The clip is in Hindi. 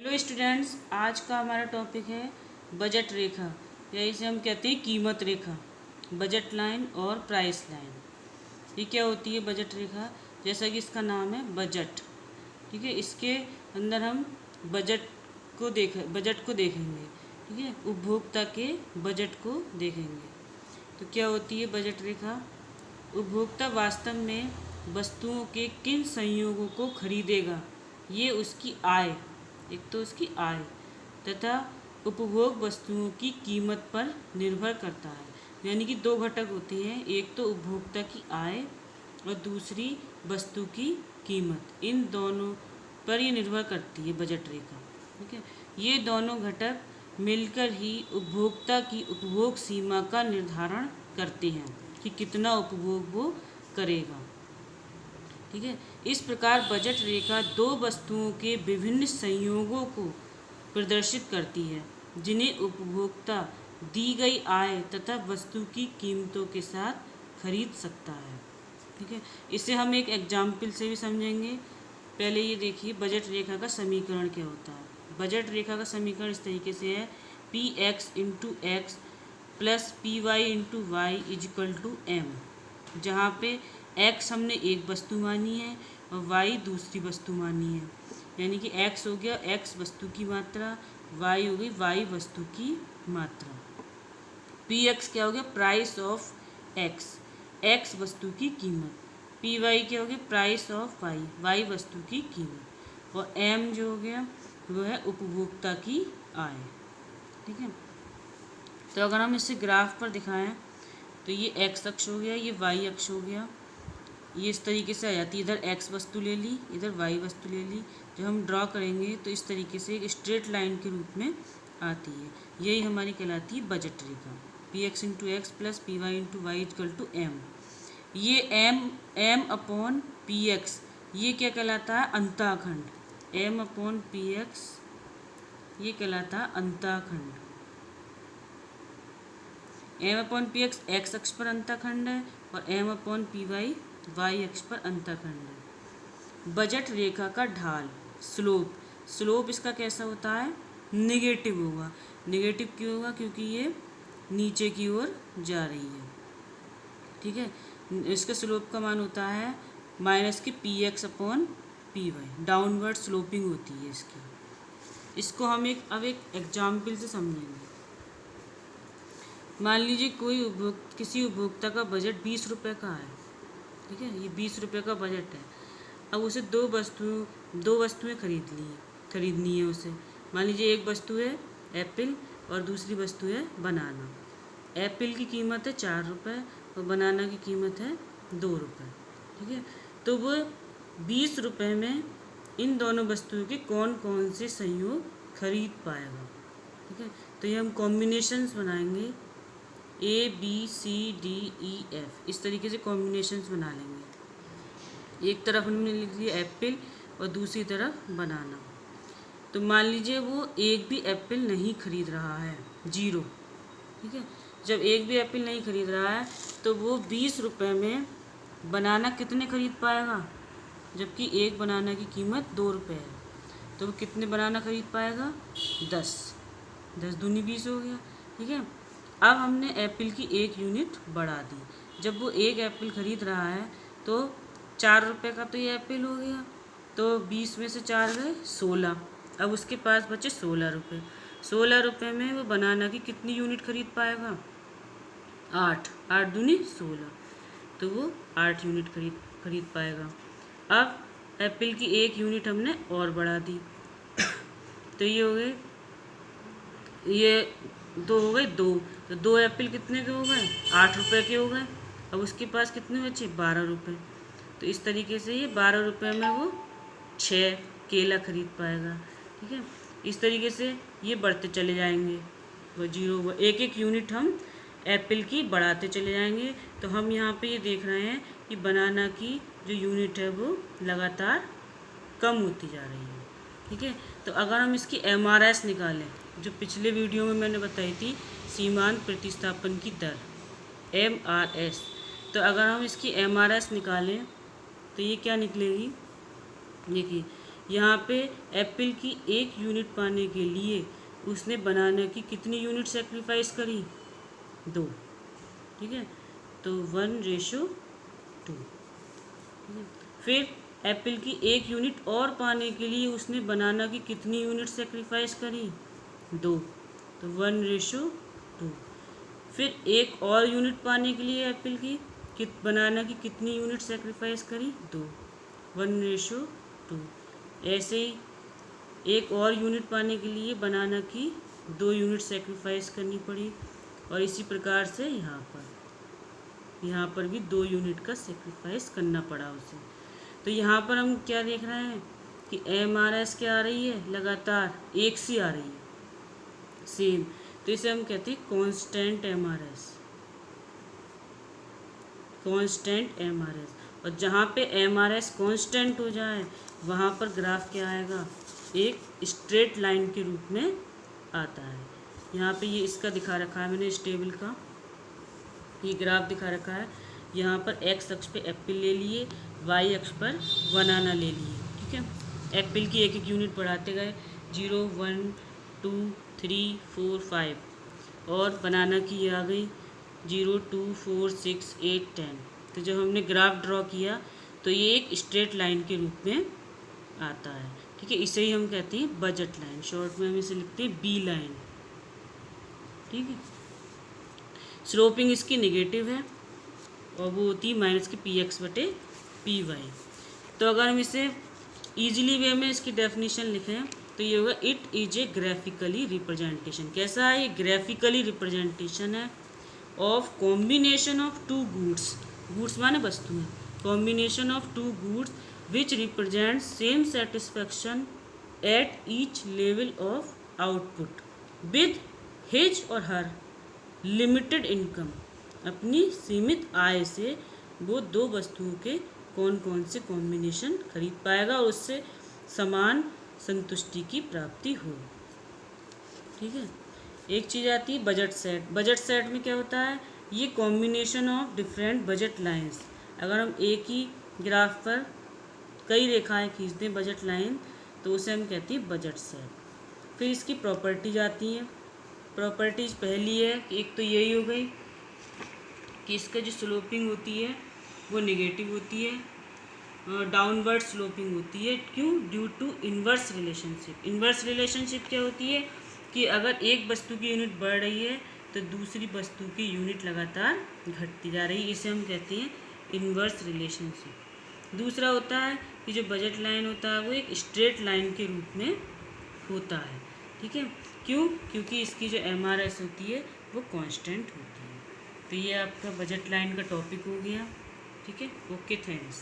हेलो स्टूडेंट्स, आज का हमारा टॉपिक है बजट रेखा या इसे हम कहते हैं कीमत रेखा। बजट लाइन और प्राइस लाइन। ये क्या होती है बजट रेखा? जैसा कि इसका नाम है बजट, ठीक है। इसके अंदर हम बजट को देखेंगे, ठीक है। उपभोक्ता के बजट को देखेंगे। तो क्या होती है बजट रेखा? उपभोक्ता वास्तव में वस्तुओं के किन संयोगों को खरीदेगा, ये उसकी आय, एक तो उसकी आय तथा उपभोग वस्तुओं की कीमत पर निर्भर करता है। यानी कि दो घटक होते हैं, एक तो उपभोक्ता की आय और दूसरी वस्तु की कीमत। इन दोनों पर ये निर्भर करती है बजट रेखा, ठीक है। ये दोनों घटक मिलकर ही उपभोक्ता की उपभोग सीमा का निर्धारण करते हैं कि कितना उपभोग वो करेगा, ठीक है। इस प्रकार बजट रेखा दो वस्तुओं के विभिन्न संयोगों को प्रदर्शित करती है जिन्हें उपभोक्ता दी गई आय तथा वस्तु की कीमतों के साथ खरीद सकता है, ठीक है। इसे हम एक एग्जाम्पल से भी समझेंगे। पहले ये देखिए बजट रेखा का समीकरण क्या होता है। बजट रेखा का समीकरण इस तरीके से है, P X into X plus P Y into Y is equal to M, जहाँ पे x हमने एक वस्तु मानी है और y दूसरी वस्तु मानी है। यानी कि x हो गया x वस्तु की मात्रा, y हो गई y वस्तु की मात्रा। px क्या हो गया? प्राइस ऑफ x, x वस्तु की कीमत। py क्या हो गया? प्राइस ऑफ y, y वस्तु की कीमत। और m जो हो गया वो है उपभोक्ता की आय, ठीक है। तो अगर हम इसे ग्राफ पर दिखाएं तो ये x अक्ष हो गया, ये y अक्ष हो गया। ये इस तरीके से आ जाती है, इधर x वस्तु ले ली, इधर y वस्तु ले ली। जब हम ड्रॉ करेंगे तो इस तरीके से एक स्ट्रेट लाइन के रूप में आती है। यही हमारी कहलाती है बजट रेखा। P X into X plus P Y into Y equal to M. ये एम अपॉन पी एक्स, ये क्या कहलाता है? अंताखंड। एम अपॉन पी एक्स ये कहलाता है अंताखंड। एम अपॉन पी एक्स अक्ष पर अंताखंड है और M upon P Y Y अक्ष पर अंताखंड है। बजट रेखा का ढाल, स्लोप इसका कैसा होता है? निगेटिव होगा। निगेटिव क्यों होगा? क्योंकि ये नीचे की ओर जा रही है, ठीक है। इसके स्लोप का मान होता है माइनस के P X upon P Y. Downward sloping होती है इसकी। इसको हम अब एक एग्जाम्पल से समझेंगे। मान लीजिए किसी उपभोक्ता का बजट 20 रुपये का है, ठीक है। ये 20 रुपये का बजट है। अब उसे दो वस्तुएं खरीदनी है उसे। मान लीजिए एक वस्तु है एप्पल और दूसरी वस्तु है बनाना। एप्पल की कीमत है 4 रुपये और बनाना की कीमत है 2 रुपये, ठीक है। तो वो 20 रुपये में इन दोनों वस्तुओं के कौन कौन से संयोग खरीद पाएगा, ठीक है। तो ये हम कॉम्बिनेशंस बनाएंगे, A B C D E F, इस तरीके से कॉम्बिनेशंस बना लेंगे। एक तरफ हमने लिख लिया एप्पल और दूसरी तरफ बनाना। तो मान लीजिए वो एक भी एप्पल नहीं खरीद रहा है, 0, ठीक है। जब एक भी एप्पल नहीं खरीद रहा है तो वो 20 रुपये में बनाना कितने खरीद पाएगा? जबकि एक बनाना की कीमत 2 रुपये है, तो वो कितने बनाना खरीद पाएगा? 10 दूनी 20 हो गया, ठीक है। अब हमने एप्पल की 1 यूनिट बढ़ा दी। जब वो एक एप्पल खरीद रहा है तो 4 रुपये का तो ये एप्पल हो गया, तो 20 में से 4 गए 16। अब उसके पास बचे 16 रुपये। 16 रुपये में वो बनाना की कितनी यूनिट खरीद पाएगा? 8 दूनी 16, तो वो 8 यूनिट खरीद पाएगा। अब एप्पल की 1 यूनिट हमने और बढ़ा दी तो ये हो गए, ये 2 हो गए 2, तो 2 एप्पल कितने के हो गए? 8 रुपये के हो गए। अब उसके पास कितने बचे? 12 रुपये। तो इस तरीके से ये 12 रुपये में वो 6 केला खरीद पाएगा, ठीक है। इस तरीके से ये बढ़ते चले जाएंगे, वो 0 एक एक यूनिट हम एप्पल की बढ़ाते चले जाएंगे। तो हम यहाँ पे ये देख रहे हैं कि बनाना की जो यूनिट है वो लगातार कम होती जा रही है, ठीक है। तो अगर हम इसकी MRS निकालें, जो पिछले वीडियो में मैंने बताई थी, सीमांत प्रतिस्थापन की दर, MRS, तो अगर हम इसकी MRS निकालें तो ये क्या निकलेगी? देखिए यहाँ पे एप्पल की 1 यूनिट पाने के लिए उसने बनाना की कितनी यूनिट सेक्रीफाइस करी? 2। ठीक है, तो 1:2। फिर एप्पल की 1 यूनिट और पाने के लिए उसने बनाना की कितनी यूनिट सेक्रीफाइस करी? 2, तो 1:2। फिर एक और यूनिट पाने के लिए एप्पल की बनाना की कितनी यूनिट सेक्रीफाइस करी? 2, 1:2। ऐसे ही एक और यूनिट पाने के लिए बनाना की 2 यूनिट सेक्रीफाइस करनी पड़ी, और इसी प्रकार से यहाँ पर भी 2 यूनिट का सेक्रीफाइस करना पड़ा उसे। तो यहाँ पर हम क्या देख रहे हैं कि MRS क्या आ रही है? लगातार एक सी आ रही है, सेम। तो इसे हम कहते हैं कांस्टेंट MRS, कांस्टेंट MRS। और जहाँ पे MRS कांस्टेंट हो जाए वहाँ पर ग्राफ क्या आएगा? एक स्ट्रेट लाइन के रूप में आता है। यहाँ पे ये इसका दिखा रखा है मैंने, इस टेबल का ये ग्राफ दिखा रखा है। यहाँ पर x अक्ष पे एप्पल ले लिए, y अक्ष पर बनाना ले लिए। ठीक है, एप्पल की एक एक यूनिट बढ़ाते गए, 0, 1, 2, 3, 4, 5, और बनाना की ये आ गई 0, 2, 4, 6, 8, 10। तो जब हमने ग्राफ ड्रॉ किया तो ये एक स्ट्रेट लाइन के रूप में आता है। ठीक है, इसे ही हम कहते हैं बजट लाइन, शॉर्ट में हम इसे लिखते हैं B लाइन। ठीक है, स्लोपिंग इसकी नेगेटिव है और वो होती है माइनस की px/py। तो अगर हम इसे ईजिली वे में इसकी डेफिनेशन लिखें तो ये होगा it is a graphically representation. कैसा है? ये ग्राफिकली रिप्रेजेंटेशन है of combination of two goods, goods माने वस्तुएं, combination of two goods which represent same satisfaction at each level of output with his or her limited income. अपनी सीमित आय से वो 2 वस्तुओं के कौन कौन से कॉम्बिनेशन खरीद पाएगा और उससे समान संतुष्टि की प्राप्ति हो। ठीक है, एक चीज़ आती है बजट सेट। बजट सेट में क्या होता है? ये combination of different budget lines. अगर हम एक ही ग्राफ पर कई रेखाएं खींच दें बजट लाइन, तो उसे हम कहते हैं बजट सेट। फिर इसकी प्रॉपर्टीज आती हैं। प्रॉपर्टीज पहली है कि एक तो यही हो गई कि इसका जो स्लोपिंग होती है वो नेगेटिव होती है, डाउनवर्ड स्लोपिंग होती है। क्यों? Due to inverse relationship. Inverse relationship क्या होती है कि अगर एक वस्तु की यूनिट बढ़ रही है तो दूसरी वस्तु की यूनिट लगातार घटती जा रही है, इसे हम कहते हैं इन्वर्स रिलेशनशिप। दूसरा होता है कि जो बजट लाइन होता है वो एक स्ट्रेट लाइन के रूप में होता है। ठीक है, क्यों? क्योंकि इसकी जो MRS होती है वो कांस्टेंट होती है। तो ये आपका बजट लाइन का टॉपिक हो गया। ठीक है, ओके, थैंक्स।